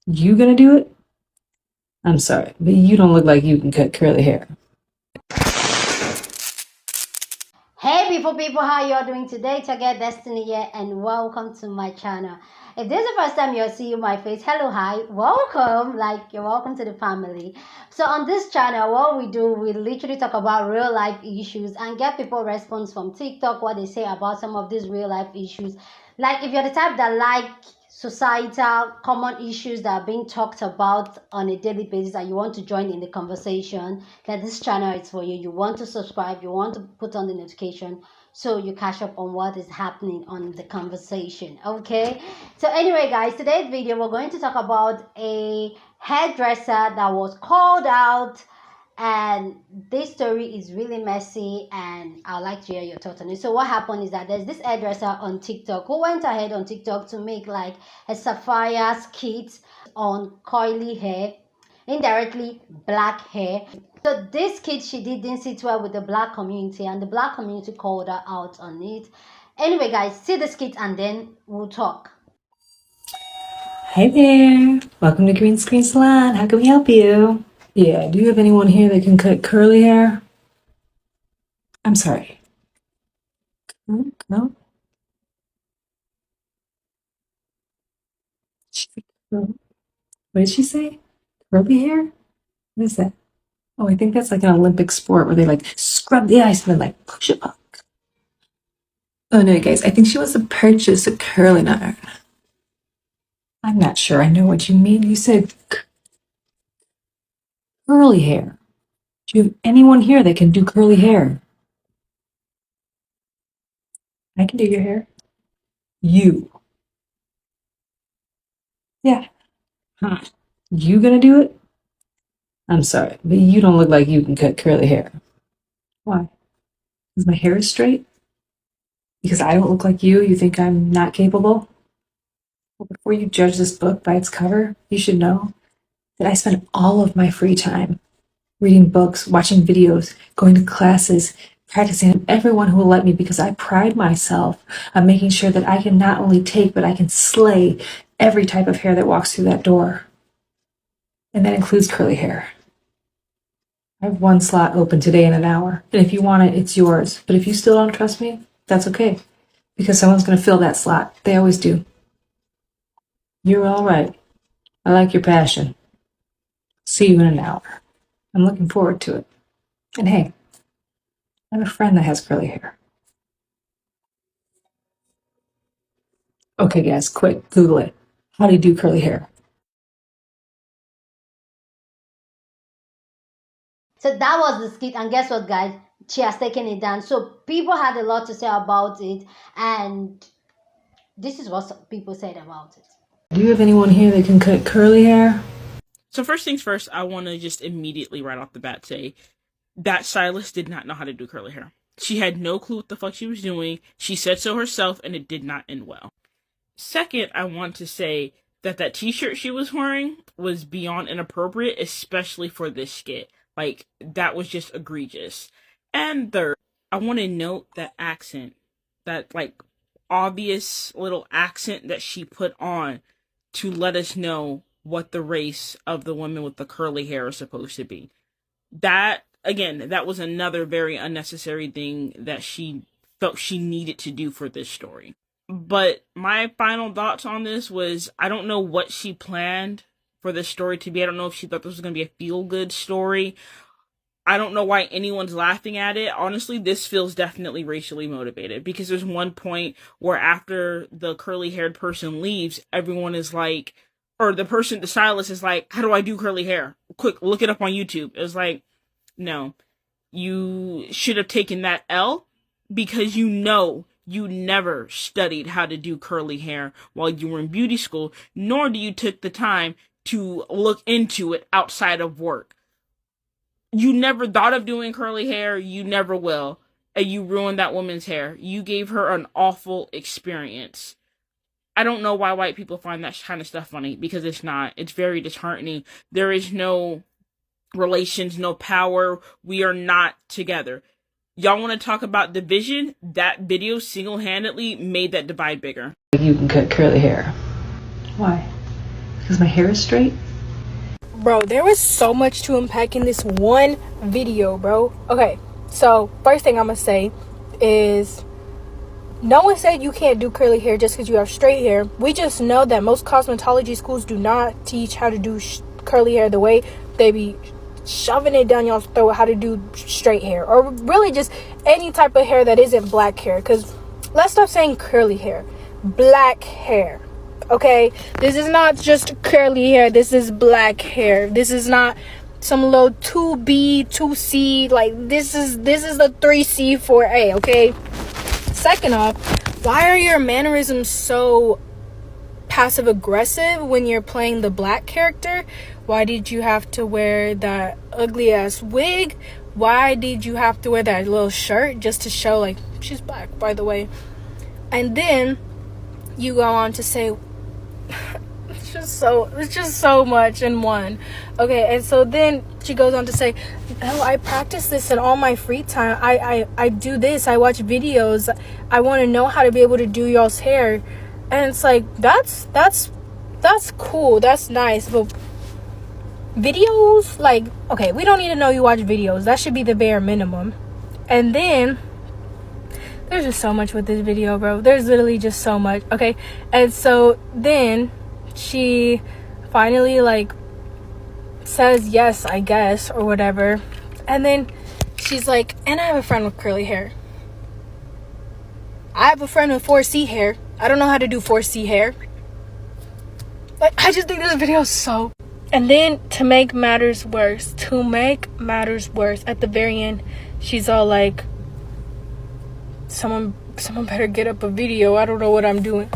You gonna do it? I'm sorry, but you don't look like you can cut curly hair. Hey people, how y'all doing today? Target Destiny here and welcome to my channel. If this is the first time you're seeing my face, hello, hi, welcome, like you're welcome to the family. So on this channel, what we do, we literally talk about real life issues and get people response from TikTok, what they say about some of these real life issues. Like if you're the type that like societal common issues that are being talked about on a daily basis and you want to join in the conversation, that this channel is for you. You want to subscribe, you want to put on the notification so you catch up on what is happening on the conversation. Okay, so anyway guys, today's video we're going to talk about a hairdresser that was called out, and this story is really messy and I'd like to hear your thoughts on it. So what happened is that there's this hairdresser on TikTok who went ahead on TikTok to make like a sapphire skit on coily hair, indirectly black hair. So this kid she didn't sit well with the black community and the black community called her out on it. Anyway guys, see the skit and then we'll talk. Hi there. Welcome to Green Screen Salon. How can we help you? Yeah, do you have anyone here that can cut curly hair? I'm sorry. No? What did she say? Curly hair? What is that? Oh, I think that's like an Olympic sport where they like scrub the ice and then like push it up. Oh no, guys, I think she wants to purchase a curling iron. I'm not sure I know what you mean. You said curly hair. Do you have anyone here that can do curly hair? I can do your hair. You. Yeah. Huh. You gonna do it? I'm sorry, but you don't look like you can cut curly hair. Why? Because my hair is straight? Because I don't look like you think I'm not capable? Well, before you judge this book by its cover, you should know that I spend all of my free time reading books, watching videos, going to classes, practicing with everyone who will let me because I pride myself on making sure that I can not only take, but I can slay every type of hair that walks through that door. And that includes curly hair. I have one slot open today in an hour, and if you want it, it's yours. But if you still don't trust me, that's okay, because someone's going to fill that slot. They always do. You're all right. I like your passion. See you in an hour. I'm looking forward to it. And hey, I have a friend that has curly hair. Okay, guys, quick, Google it. How do you do curly hair? So that was the skit, and guess what, guys? She has taken it down. So people had a lot to say about it, and this is what some people said about it. Do you have anyone here that can cut curly hair? So first things first, I want to just immediately right off the bat say that Stylist did not know how to do curly hair. She had no clue what the fuck she was doing. She said so herself, and it did not end well. Second, I want to say that that t-shirt she was wearing was beyond inappropriate, especially for this skit. Like, that was just egregious. And third, I want to note that accent, that, like, obvious little accent that she put on to let us know what the race of the woman with the curly hair is supposed to be. That, again, that was another very unnecessary thing that she felt she needed to do for this story. But my final thoughts on this was, I don't know what she planned for this story to be. I don't know if she thought this was going to be a feel-good story. I don't know why anyone's laughing at it. Honestly, this feels definitely racially motivated, because there's one point where after the curly-haired person leaves, everyone is like, or the stylist is like, how do I do curly hair? Quick, look it up on YouTube. It was like, no, you should have taken that L, because you know you never studied how to do curly hair while you were in beauty school, nor do you took the time to look into it outside of work. You never thought of doing curly hair, you never will, and you ruined that woman's hair. You gave her an awful experience. I don't know why white people find that kind of stuff funny, because it's not. It's very disheartening. There is no relations, no power. We are not together. Y'all want to talk about division? That video single-handedly made that divide bigger. You can cut curly hair. Why? Because my hair is straight? Bro, there was so much to unpack in this one video, bro. Okay, so first thing I'm gonna say is no one said you can't do curly hair just because you have straight hair. We just know that most cosmetology schools do not teach how to do curly hair the way they be shoving it down your throat how to do straight hair, or really just any type of hair that isn't black hair. Because let's stop saying curly hair, black hair. Okay, this is not just curly hair, this is black hair. This is not some little 2B 2C, like this is the 3C 4A. Okay, second off, why are your mannerisms so passive aggressive when you're playing the black character? Why did you have to wear that ugly ass wig? Why did you have to wear that little shirt just to show like she's black, by the way? And then you go on to say it's just so much in one. Okay, and so then she goes on to say, oh, I practice this in all my free time. I do this, I watch videos, I want to know how to be able to do y'all's hair. And it's like, that's cool, that's nice, but videos, like, okay, we don't need to know you watch videos. That should be the bare minimum. And then there's just so much with this video, bro. There's literally just so much. Okay, and so then she finally like says yes, I guess, or whatever. And then she's like, and I have a friend with curly hair. I have a friend with 4C hair. I don't know how to do 4C hair. Like, I just think this video is so... And then to make matters worse, at the very end, she's all like, someone better get up a video. I don't know what I'm doing.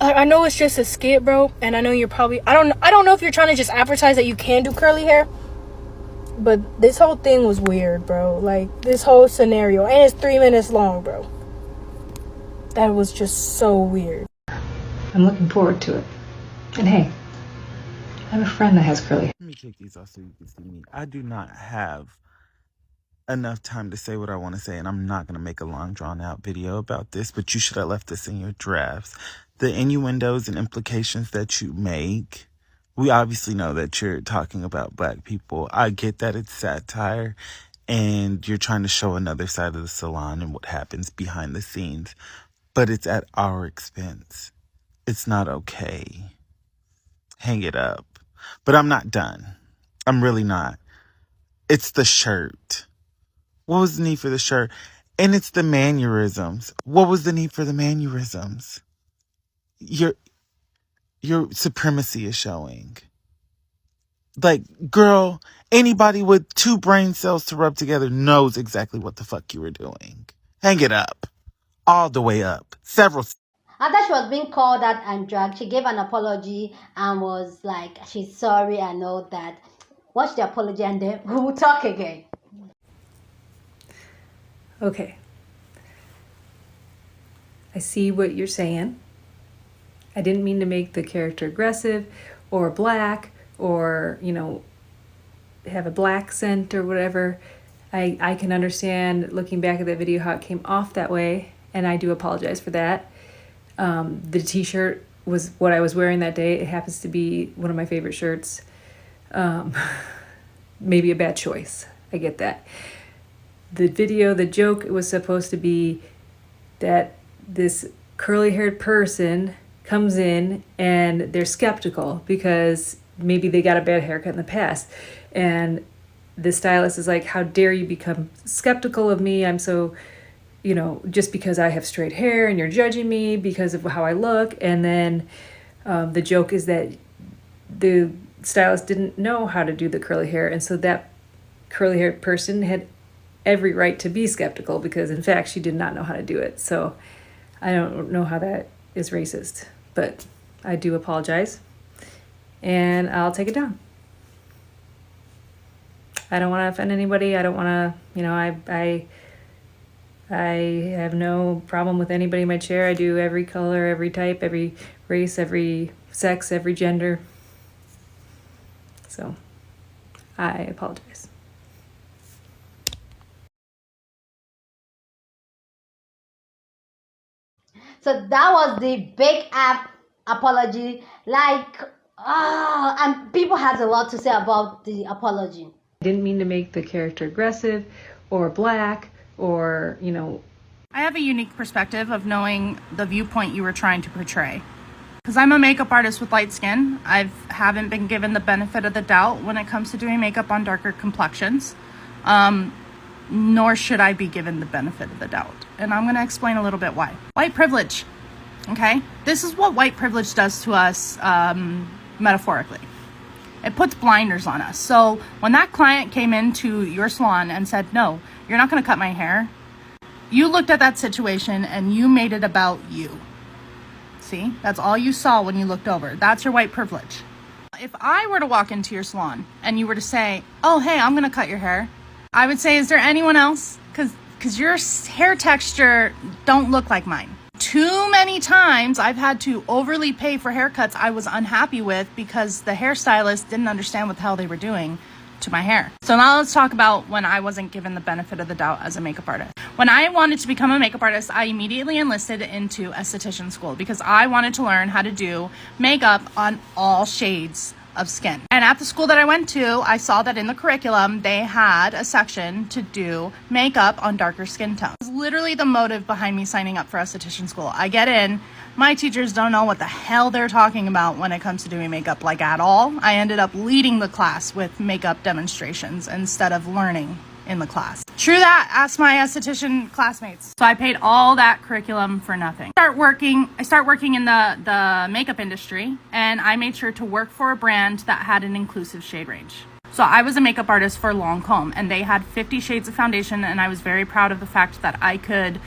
I know it's just a skit, bro, and I know you're probably... I don't know if you're trying to just advertise that you can do curly hair, but this whole thing was weird, bro. Like, this whole scenario, and it's 3 minutes long, bro. That was just so weird. I'm looking forward to it. And hey, I have a friend that has curly hair. Let me take these off so you can see me. I do not have enough time to say what I want to say, and I'm not going to make a long, drawn-out video about this, but you should have left this in your drafts. The innuendos and implications that you make, we obviously know that you're talking about black people. I get that it's satire, and you're trying to show another side of the salon and what happens behind the scenes, but it's at our expense. It's not okay. Hang it up. But I'm not done. I'm really not. It's the shirt. What was the need for the shirt? And it's the mannerisms. What was the need for the mannerisms? Your supremacy is showing. Like, girl, anybody with 2 brain cells to rub together knows exactly what the fuck you were doing. Hang it up. All the way up. Several. After she was being called out and dragged, she gave an apology and was like, she's sorry and all that. Watch the apology and then we will talk again. Okay. I see what you're saying. I didn't mean to make the character aggressive or black or, you know, have a black scent or whatever. I can understand looking back at that video how it came off that way, and I do apologize for that. The t-shirt was what I was wearing that day. It happens to be one of my favorite shirts. Maybe a bad choice. I get that. The video, the joke was supposed to be that this curly-haired person comes in and they're skeptical because maybe they got a bad haircut in the past. And the stylist is like, how dare you become skeptical of me? I'm so, you know, just because I have straight hair and you're judging me because of how I look. And then the joke is that the stylist didn't know how to do the curly hair. And so that curly haired person had every right to be skeptical because in fact she did not know how to do it. So I don't know how that is racist, but I do apologize and I'll take it down. I don't want to offend anybody. I don't want to, you know, I have no problem with anybody in my chair. I do every color, every type, every race, every sex, every gender. So I apologize. So that was the big apology, like, and people had a lot to say about the apology. I didn't mean to make the character aggressive or black or, I have a unique perspective of knowing the viewpoint you were trying to portray. Because I'm a makeup artist with light skin, I haven't been given the benefit of the doubt when it comes to doing makeup on darker complexions. Nor should I be given the benefit of the doubt. And I'm going to explain a little bit why. White privilege. Okay? This is what white privilege does to us metaphorically. It puts blinders on us. So when that client came into your salon and said, no, you're not going to cut my hair, you looked at that situation and you made it about you. See? That's all you saw when you looked over. That's your white privilege. If I were to walk into your salon and you were to say, oh, hey, I'm going to cut your hair, I would say, is there anyone else? Because your hair texture don't look like mine. Too many times I've had to overly pay for haircuts I was unhappy with because the hairstylist didn't understand what the hell they were doing to my hair. So now let's talk about when I wasn't given the benefit of the doubt as a makeup artist. When I wanted to become a makeup artist, I immediately enlisted into esthetician school because I wanted to learn how to do makeup on all shades of skin. And at the school that I went to, I saw that in the curriculum, they had a section to do makeup on darker skin tones. It was literally the motive behind me signing up for esthetician school. I get in, my teachers don't know what the hell they're talking about when it comes to doing makeup, like at all. I ended up leading the class with makeup demonstrations instead of learning in the class. True that, ask my esthetician classmates. So I paid all that curriculum for nothing. I start working in the makeup industry, and I made sure to work for a brand that had an inclusive shade range. So I was a makeup artist for Lancome, and they had 50 shades of foundation, and I was very proud of the fact that I could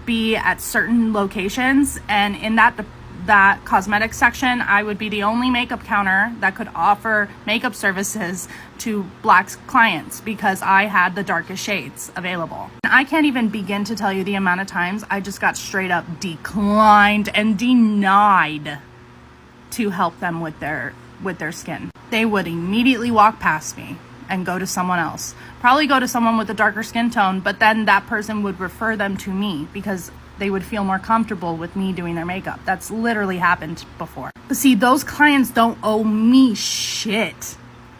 be at certain locations, and in that cosmetic section, I would be the only makeup counter that could offer makeup services to Black clients because I had the darkest shades available. I can't even begin to tell you the amount of times I just got straight up declined and denied to help them with their skin. They would immediately walk past me and go to someone else. Probably go to someone with a darker skin tone, but then that person would refer them to me because they would feel more comfortable with me doing their makeup. That's literally happened before. But see, those clients don't owe me shit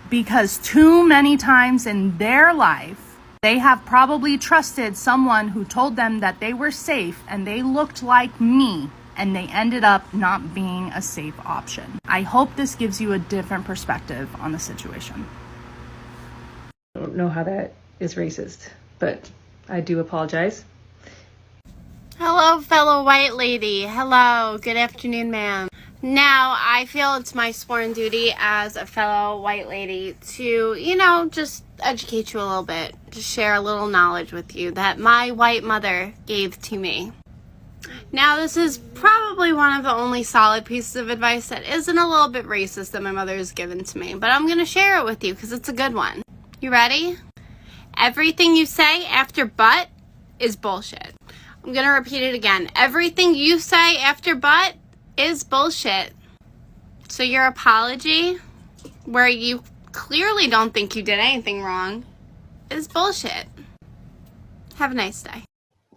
because too many times in their life, they have probably trusted someone who told them that they were safe and they looked like me, and they ended up not being a safe option. I hope this gives you a different perspective on the situation. I don't know how that is racist, but I do apologize. Hello, fellow white lady. Hello. Good afternoon, ma'am. Now, I feel it's my sworn duty as a fellow white lady to, just educate you a little bit, to share a little knowledge with you that my white mother gave to me. Now, this is probably one of the only solid pieces of advice that isn't a little bit racist that my mother has given to me, but I'm going to share it with you because it's a good one. You ready? Everything you say after but is bullshit. I'm going to repeat it again. Everything you say after but is bullshit. So your apology, where you clearly don't think you did anything wrong, is bullshit. Have a nice day.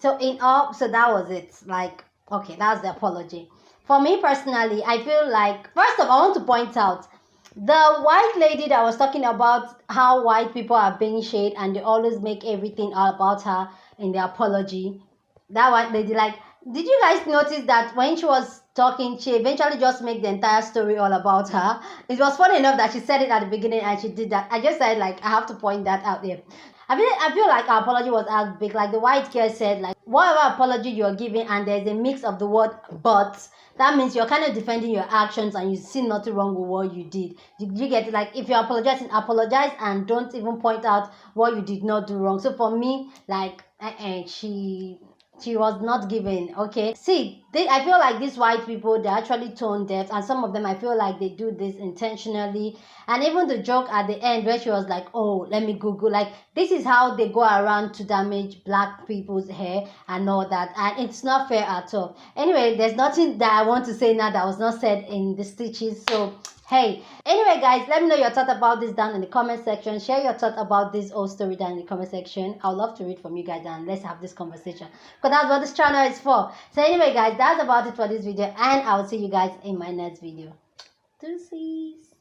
So that was it. Like, okay, that's the apology. For me personally, I feel like, first of all, I want to point out the white lady that was talking about how white people are being shade and they always make everything all about her in the apology. That white lady, like, did you guys notice that when she was talking, she eventually just made the entire story all about her? It was funny enough that she said it at the beginning and she did that. I just said, like, I have to point that out there. I feel like our apology was as big. Like the white girl said, like, whatever apology you're giving and there's a mix of the word but, that means you're kind of defending your actions and you see nothing wrong with what you did. Did you get it? Like, if you're apologizing, apologize and don't even point out what you did not do wrong. So for me, like, she was not given. Okay, see, I feel like these white people, they're actually tone deaf, and some of them, I feel like they do this intentionally. And even the joke at the end where she was like, oh, let me Google, like, this is how they go around to damage Black people's hair and all that, and it's not fair at all. Anyway, there's nothing that I want to say now that was not said in the stitches. So hey, anyway guys, let me know your thoughts about this down in the comment section. Share your thoughts about this whole story down in the comment section. I would love to read from you guys and let's have this conversation, because that's what this channel is for. So anyway guys, that's about it for this video, and I'll see you guys in my next video. Deuces.